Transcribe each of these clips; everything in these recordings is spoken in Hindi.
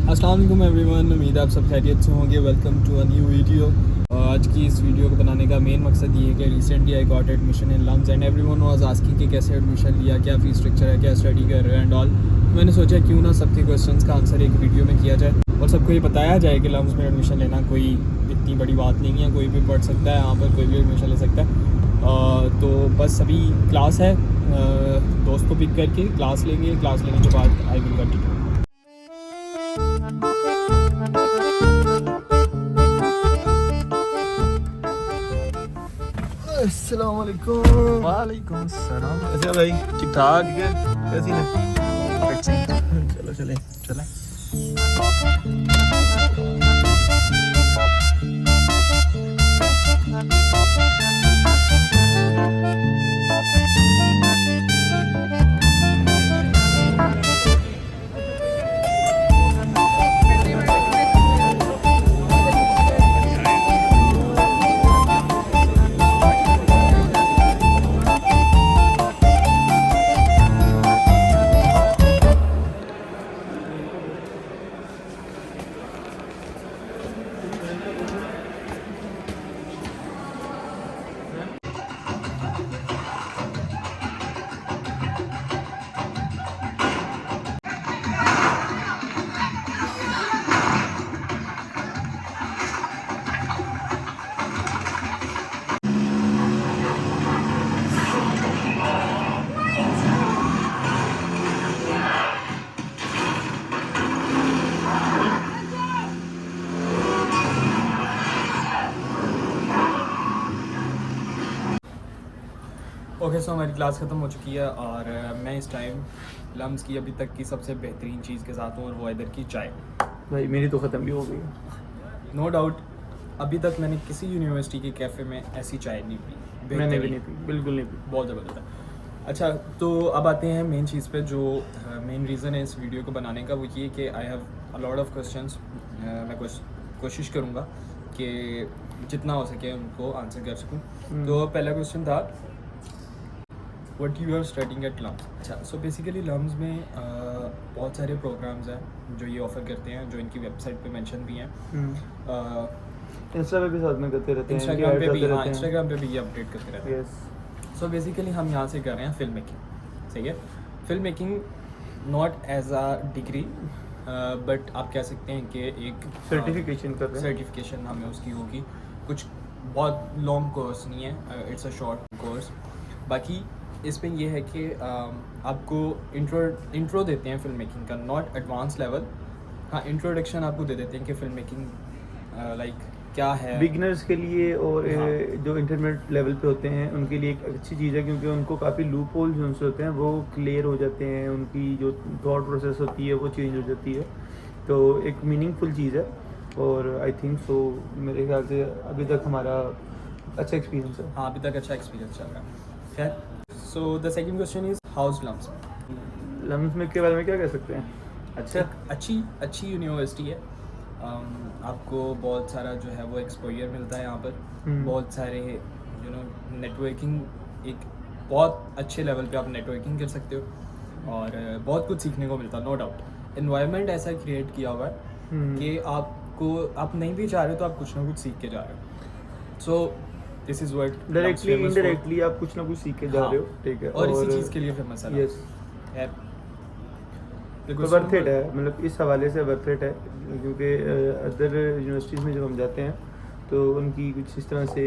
अस्सलाम वालेकुम एवरीवन, उम्मीद है आप सब खैरियत से होंगे। Welcome to a new video. आज की इस वीडियो को बनाने का मेन मकसद ये है कि recently I got admission in LUMS and everyone was asking कि कैसे एडमिशन लिया, क्या फ़ीस स्ट्रक्चर है, क्या स्टडी कर रहे हैं एंड ऑल। मैंने सोचा क्यों ना सबके क्वेश्चंस का आंसर एक वीडियो में किया जाए और सबको ये बताया जाए कि लम्स में एडमिशन लेना कोई इतनी बड़ी बात नहीं है, कोई भी पढ़ सकता है, यहाँ पर कोई भी एडमिशन ले सकता है। तो बस अभी क्लास है, दोस्त को पिक करके क्लास लेंगे के बाद आई विल कंटिन्यू। अस्सलाम वालेकुम। वालेकुम सलाम। कैसे भाई? ठीक ठाक है? कैसी है? चलो चले चले। ओके सो हमारी क्लास ख़त्म हो चुकी है और मैं इस टाइम लम्स की अभी तक की सबसे बेहतरीन चीज़ के साथ हूँ और वो इधर की चाय। भाई मेरी तो ख़त्म भी हो गई। नो डाउट अभी तक मैंने किसी यूनिवर्सिटी के कैफ़े में ऐसी चाय नहीं पी। मैंने भी नहीं पी, बिल्कुल नहीं पी। बहुत ज़बरदस्त है। अच्छा, तो अब आते हैं मेन चीज़ पे। जो मेन रीज़न है इस वीडियो को बनाने का वो ये कि I have a lot of questions. मैं कोशिश करूँगा कि जितना हो सके उनको आंसर कर सकूँ। तो पहला क्वेश्चन था what you are studying at LUMS. अच्छा, सो बेसिकली लम्स में बहुत सारे प्रोग्राम्स हैं जो ये ऑफ़र करते हैं, जो इनकी वेबसाइट पे मेंशन भी हैं। इंस्टा पे भी साथ में करते रहते हैं, इंस्टाग्राम पे भी, हाँ इंस्टाग्राम पे भी ये अपडेट करते रहते हैं। यस। सो बेसिकली हम यहाँ से कर रहे हैं फिल्म मेकिंग। सही है, film making not as a degree but आप कह सकते हैं कि एक सर्टिफिकेशन कर रहे हैं। सर्टिफिकेशन हमें उसकी होगी। कुछ बहुत लॉन्ग कोर्स नहीं है, इट्स अ शॉर्ट कोर्स। बाकी इसमें यह है कि आपको इंट्रो देते हैं फिल्म मेकिंग का, नॉट एडवांस लेवल। हाँ, इंट्रोडक्शन आपको दे देते हैं कि फिल्म मेकिंग लाइक क्या है बिगनर्स के लिए और हाँ। जो इंटरमीडिएट लेवल पे होते हैं उनके लिए एक अच्छी चीज़ है, क्योंकि उनको काफ़ी लूप होल्स जो होते हैं वो क्लियर हो जाते हैं, उनकी जो थॉट प्रोसेस होती है वो चेंज हो जाती है। तो एक मीनिंगफुल चीज़ है और आई थिंक सो मेरे ख्याल से अभी तक हमारा अच्छा एक्सपीरियंस है। हाँ, अभी तक अच्छा एक्सपीरियंस चल रहा है। खैर, so the second question is how's LUMS. LUMS में के बारे में क्या कह सकते हैं? अच्छा, अच्छी यूनिवर्सिटी है। आपको बहुत सारा जो है वो एक्सपोजर मिलता है यहाँ पर। बहुत सारे नेटवर्किंग, एक बहुत अच्छे लेवल पे आप नेटवर्किंग कर सकते हो और बहुत कुछ सीखने को मिलता है, नो डाउट। एनवायरनमेंट ऐसा क्रिएट किया हुआ है कि आप नहीं भी चाह रहे हो तो आप कुछ ना कुछ सीख के जा रहे हो। So this is what directly indirectly आप कुछ ना कुछ सीख के जा रहे हो, ठीक है। और इसी चीज़ के लिए फेमस है। यस, तो वर्थ इट है, मतलब इस हवाले से वर्थ इट है, क्योंकि अदर यूनिवर्सिटीज़ में जब हम जाते हैं तो उनकी कुछ इस तरह से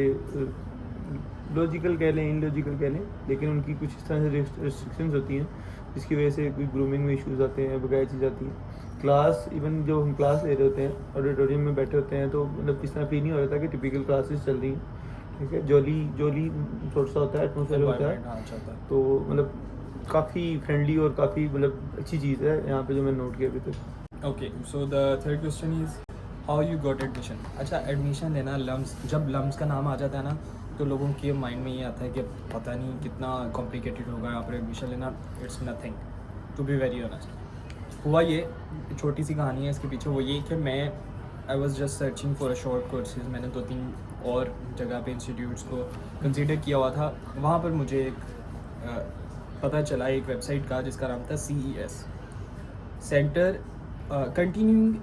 लॉजिकल कह लें, इनलॉजिकल कह लें, लेकिन उनकी कुछ इस तरह से रिस्ट्रिक्शंस होती हैं जिसकी वजह से कोई ग्रूमिंग में इश्यूज़ आते हैं, बकाया चीज़ आती हैं। क्लास इवन जो हम क्लास ले रहे होते हैं ऑडिटोरियम में बैठे होते हैं तो मतलब इस तरह फील नहीं हो रहा था कि टिपिकल क्लासेस चल रही हैं, ठीक है। जोली थोड़ा सा होता है, एटमोसफेयर होता है, तो मतलब काफ़ी फ्रेंडली और काफ़ी मतलब अच्छी चीज़ है यहाँ पे जो मैंने नोट किया अभी तक। Okay, so the third question is how you got admission. अच्छा, एडमिशन लेना लम्स, जब लम्स का नाम आ जाता है ना तो लोगों के माइंड में ये आता है कि पता नहीं कितना कॉम्प्लिकेटेड होगा यहाँ पर एडमिशन लेना। It's nothing, to be very honest. हुआ ये, छोटी सी कहानी है इसके पीछे। वो ये कि मैं I was just searching for a short courses. मैंने 2-3 और जगह पे इंस्टीट्यूट्स को कंसिडर किया हुआ था। वहाँ पर मुझे एक पता चला एक वेबसाइट का जिसका नाम था CES, centre continuing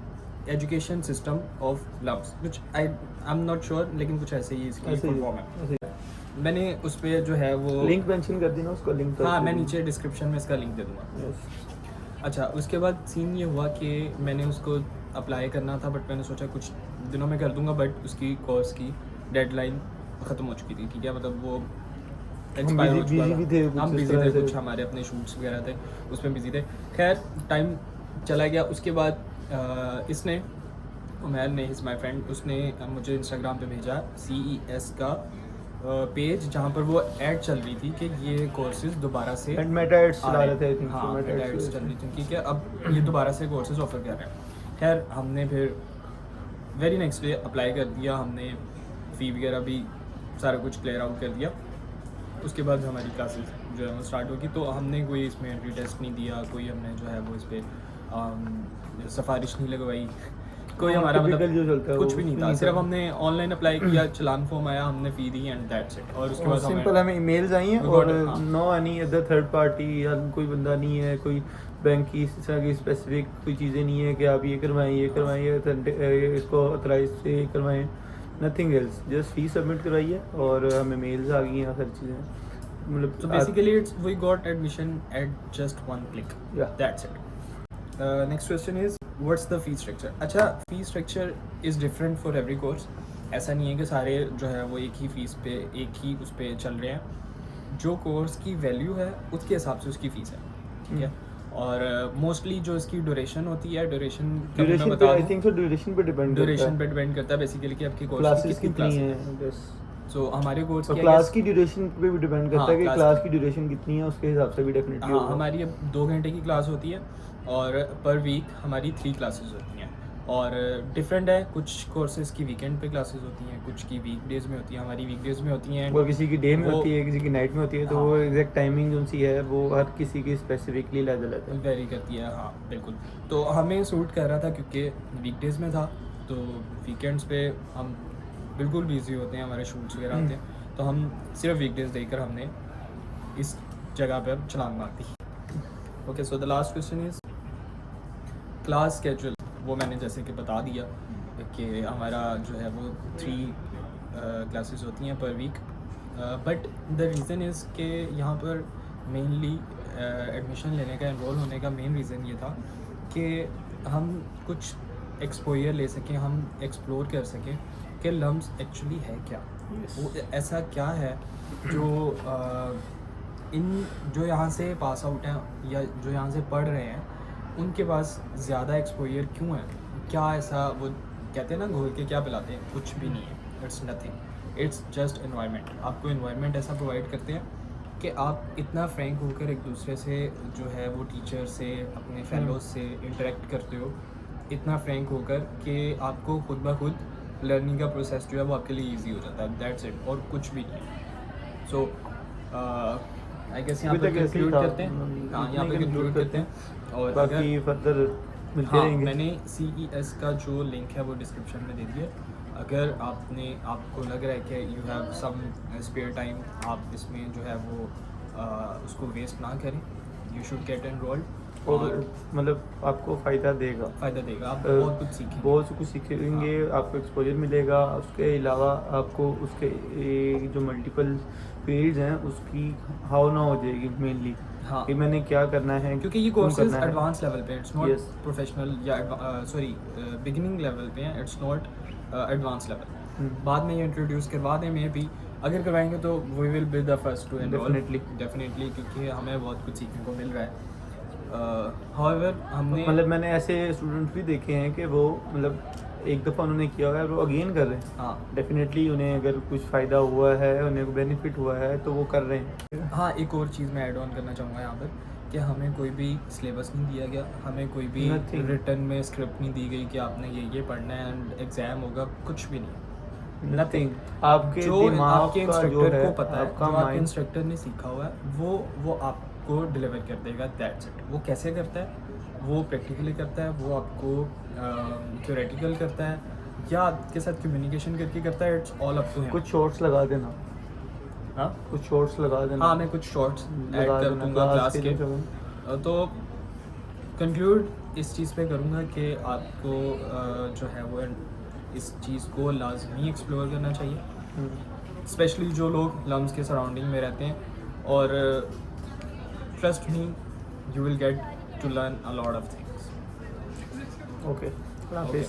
education system of LUMS, कुछ आई एम नॉट श्योर, लेकिन कुछ ऐसे ही इसकी ऐसे फुल ही फॉर्म है। ऐसे मैंने उस पर जो है वो लिंक मेंशन कर देना उसका लिंक। हाँ, मैं नीचे डिस्क्रिप्शन में इसका लिंक दे दूँगा। अच्छा, उसके बाद सीन ये हुआ कि मैंने उसको अप्लाई करना था, बट मैंने सोचा कुछ दिनों में कर दूंगा, बट उसकी कोर्स की डेडलाइन ख़त्म हो चुकी थी। ठीक है, मतलब वो एक्सपायर हो चुका था। हम बिजी थे, कुछ हमारे अपने शूट्स वगैरह थे, उसमें बिजी थे। खैर टाइम चला गया। उसके बाद इसने, उमैर ने, इज़ माई फ्रेंड, उसने मुझे इंस्टाग्राम पे भेजा CES का पेज, जहाँ पर वो ऐड चल रही थी कि ये कोर्सेज दोबारा से मेटा एड्स चला रहे थे। हाँ, मेटा एड्स चल रही थी। ठीक है, अब ये दोबारा से कोर्सेज ऑफर कर रहे हैं। खैर हमने फिर वेरी नेक्स्ट डे अप्लाई कर दिया, हमने फ़ी वगैरह भी सारा कुछ क्लियर आउट कर दिया। उसके बाद हमारी क्लासेस जो है वो स्टार्ट होगी। तो हमने कोई इसमें एंट्री टेस्ट नहीं दिया, कोई हमने जो है वो इस पर सिफारिश नहीं लगवाई, कोई हमारा मतलब जो चलता है कुछ भी नहीं था। सिर्फ हमने ऑनलाइन अप्लाई किया, चलान फॉर्म आया, हमने फ़ी दी एंड दैट्स इट। और उसके बाद सिंपल हमें ईमेल्स आई हैं और no any other third party या कोई बंदा नहीं है, कोई बैंक की इस तरह की स्पेसिफिक कोई चीज़ें नहीं है कि आप ये करवाएं, ये करवाएं, ये इसको ऑथराइज से ये करवाएं, नथिंग एल्स, जस्ट फी सबमिट करवाइए और हमें मेल्स आ गई हैं, सारी चीज़ें। मतलब so basically it's we got admission at just one click. Yeah, that's it. Next question is what's the fee structure? अच्छा, fee structure is different for every course. ऐसा नहीं है कि सारे जो है वो एक ही फीस पे, एक ही उस पे चल रहे हैं। जो कोर्स की वैल्यू है उसके हिसाब से उसकी फ़ीस है। ठीक है, और मोस्टली जो इसकी ड्यूरेशन होती है, ड्यूरेशन पे आई थिंक सो ड्यूरेशन पे डिपेंड करता है बेसिकली कि आपकी कोर्स क्लासेस कितनी है। सो हमारे कोर्स की क्लास की ड्यूरेशन पे भी डिपेंड करता है कि क्लास की ड्यूरेशन कितनी है, उसके हिसाब से भी डेफिनेटली हाँ, हमारी अब 2 घंटे की क्लास होती है और पर वीक हमारी 3 क्लासेस होती हैं। और डिफरेंट है, कुछ कोर्सेज की वीकेंड पे क्लासेस होती हैं, कुछ की वीकडेज में होती हैं। हमारी वीकडेज में होती हैं, वो किसी की डे में होती है, किसी की नाइट में होती है। तो वो एग्जैक्ट टाइमिंग जो सी है वो हर किसी की स्पेसिफिकली अलग वेरी करती है। हाँ बिल्कुल, तो हमें सूट कर रहा था क्योंकि वीकडेज में था, तो वीकेंड्स पे हम बिल्कुल बिजी होते हैं, हमारे शूट्स वगैरह होते हैं, तो हम सिर्फ वीकडेज देकर हमने इस जगह पर छलांग मार दी। Okay, so the last question is class schedule. वो मैंने जैसे कि बता दिया कि हमारा जो है वो 3 क्लासेस होती हैं पर week, but the reason is कि यहाँ पर मेनली एडमिशन लेने का, एनरोल होने का मेन रीज़न ये था कि हम कुछ एक्सपोजर ले सकें, हम एक्सप्लोर कर सकें कि लम्स एक्चुअली है क्या। वो ऐसा क्या है जो इन जो यहाँ से पास आउट हैं या जो यहाँ से पढ़ रहे हैं उनके पास ज़्यादा एक्सपोजर क्यों है। क्या ऐसा, वो कहते हैं ना घोल के क्या पिलाते हैं, कुछ भी नहीं है। It's nothing, it's just environment. आपको एनवायरनमेंट ऐसा प्रोवाइड करते हैं कि आप इतना फ्रैंक होकर एक दूसरे से जो है वो टीचर से, अपने फेलोज से इंटरेक्ट करते हो, इतना फ्रैंक होकर कि आपको खुद ब खुद लर्निंग का प्रोसेस जो है वो आपके लिए ईजी हो जाता है। दैट्स इट, और कुछ भी नहीं। सो आई गेस यहाँ पर कंक्लूड करते हैं। हाँ, यहाँ पर कंक्लूड करते हैं और बाकी फर्दर मिलते रहेंगे। मैंने CES का जो लिंक है वो डिस्क्रिप्शन में दे दिया। अगर आपको लग रहा है कि you have some spare time, आप इसमें जो है वो उसको वेस्ट ना करें, यू शुड गेट एनरोल्ड। और मतलब आपको फ़ायदा देगा, आप बहुत कुछ सीखेंगे, आपको एक्सपोजर मिलेगा। उसके अलावा आपको उसके जो मल्टीपल फील्ड्स हैं उसकी हाउ ना हो जाएगी मेनली। हाँ, कि मैंने क्या करना है, क्योंकि ये कोर्सेज एडवांस लेवल पे, इट्स नॉट प्रोफेशनल या बिगिनिंग लेवल पे है, इट्स नॉट एडवांस लेवल। बाद में ये इंट्रोड्यूस करवा दें, में भी अगर करवाएंगे तो we will be the first to enrol definitely, क्योंकि हमें बहुत कुछ सीखने को मिल रहा है। हाउएवर हमने मतलब मैंने ऐसे स्टूडेंट भी देखे हैं कि वो मतलब एक दफ़ा उन्होंने किया हुआ है, वो अगेन कर रहे हैं। हाँ, डेफिनेटली उन्हें अगर कुछ फ़ायदा हुआ है, उन्हें बेनिफिट हुआ है तो वो कर रहे हैं। हाँ, एक और चीज़ मैं ऐड ऑन करना चाहूँगा यहाँ पर कि हमें कोई भी सिलेबस नहीं दिया गया, हमें कोई भी रिटर्न में स्क्रिप्ट नहीं दी गई कि आपने ये पढ़ना है एंड एग्ज़ाम होगा, कुछ भी नहीं। नथिंग। आपके इंस्ट्रक्टर को पता है, जो आपके इंस्ट्रक्टर ने सीखा हुआ है वो आपको डिलीवर कर देगा। That's it. वो कैसे करता है, वो प्रैक्टिकली करता है, वो आपको थ्योरेटिकल करता है या आपके साथ कम्युनिकेशन करके करता है। It's all up to him. कुछ शॉर्ट्स लगा देना। हाँ, कुछ शॉर्ट्स लगा देना। हाँ, मैं कुछ शॉर्ट्स ऐड कर दूँगा क्लास के। तो कंक्लूड इस चीज़ पे करूँगा कि आपको जो है वो इस चीज़ को लाजमी एक्सप्लोर करना चाहिए, स्पेशली जो लोग लम्स के सराउंडिंग में रहते हैं, और trust me, you will get to learn a lot of things. Okay, Okay.